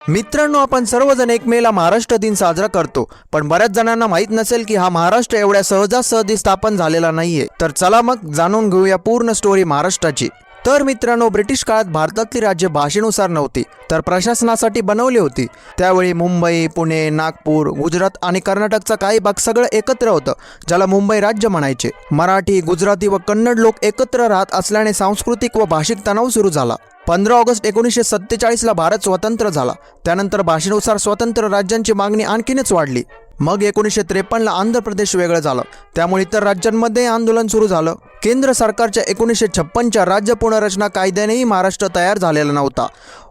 मित्रांनो, आपण सर्वजण 1 मेला महाराष्ट्र दिन साजरा करतो, पण बऱ्याच जणांना माहित नसेल की हा महाराष्ट्र एवढ्या सहजासहजी स्थापन झालेला नाहीये. तर चला मग जाणून घेऊया पूर्ण स्टोरी महाराष्ट्राची. तर मित्रांनो, ब्रिटिश काळात भारतातली राज्य भाषेनुसार नव्हती, तर प्रशासनासाठी बनवली होती. त्यावेळी मुंबई, पुणे, नागपूर, गुजरात आणि कर्नाटकचा काही भाग सगळं एकत्र होतं, ज्याला मुंबई राज्य म्हणायचे. मराठी, गुजराती व कन्नड लोक एकत्र राहत असल्याने सांस्कृतिक व भाषिक तणाव सुरू झाला. 15 ऑगस्ट 1947ला भारत स्वतंत्र झाला. त्यानंतर भाषेनुसार स्वतंत्र राज्यांची मागणी आणखीनच वाढली. मग 1953ला आंध्र प्रदेश वेगळं झालं, त्यामुळे इतर राज्यांमध्ये आंदोलन सुरू झालं. केंद्र सरकारच्या 1956च्या राज्य पुनर्रचना कायद्यानेही महाराष्ट्र तयार झालेला नव्हता.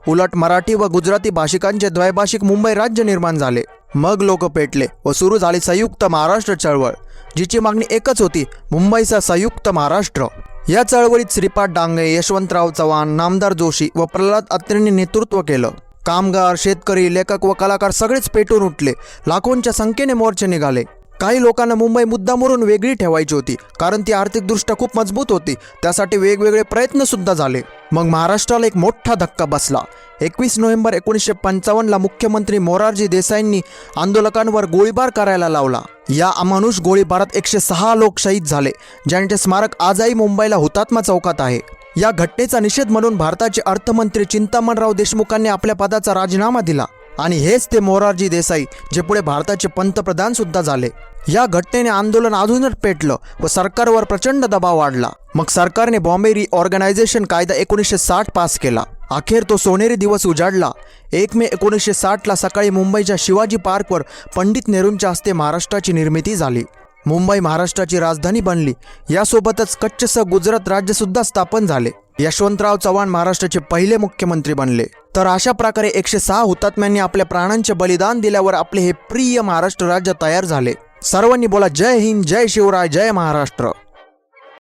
उलट मराठी व गुजराती भाषिकांचे द्वैभाषिक मुंबई राज्य निर्माण झाले. मग लोक पेटले व सुरू झाली संयुक्त महाराष्ट्र चळवळ, जिची मागणी एकच होती: मुंबईचा संयुक्त महाराष्ट्र. या चळवळीत श्रीपाद डांगे, यशवंतराव चव्हाण, नामदार जोशी व प्रल्हाद अत्रेंनी नेतृत्व केलं. कामगार, शेतकरी, लेखक व कलाकार सगळेच पेटून उठले. लाखोंच्या संख्येने मोर्चे निघाले. काही लोकांना मुंबई मुद्दामून वेगळी ठेवायची होती, कारण ती आर्थिकदृष्ट्या खूप मजबूत होती. त्यासाठी वेगवेगळे प्रयत्न सुद्धा झाले. मग महाराष्ट्राला एक मोठा धक्का बसला. 21 नोव्हेंबर 1955ला मुख्यमंत्री मोरारजी देसाईंनी आंदोलकांवर गोळीबार करायला लावला. या अमानुष गोळीबारात 106 लोक शहीद झाले, ज्यांचे स्मारक आजही मुंबईला हुतात्मा चौकात आहे. या घटनेचा निषेध म्हणून भारताचे अर्थमंत्री चिंतामणराव देशमुखांनी आपल्या पदाचा राजीनामा दिला. आणि हेच ते मोरारजी देसाई, जे पुढे भारताचे पंतप्रधान सुद्धा झाले. या घटनेने आंदोलन अजूनच पेटलं व सरकारवर प्रचंड दबाव वाढला. मग सरकारने बॉम्बे रिऑर्गनायझेशन कायदा 1960 पास केला. अखेर तो सोनेरी दिवस उजाडला. 1 मे 1960ला सकाळी मुंबईच्या शिवाजी पार्कवर पंडित नेहरूंच्या हस्ते महाराष्ट्राची निर्मिती झाली. मुंबई महाराष्ट्राची राजधानी बनली. यासोबतच कच्छसह गुजरात राज्य सुद्धा स्थापन झाले. यशवंतराव चव्हाण महाराष्ट्राचे पहिले मुख्यमंत्री बनले. तर अशा प्रकारे 106 हुतात्म्यांनी आपल्या प्राणांचे बलिदान दिल्यावर आपले हे प्रिय महाराष्ट्र राज्य तयार झाले. सर्वांनी बोला, जय हिंद, जय शिवराय, जय महाराष्ट्र.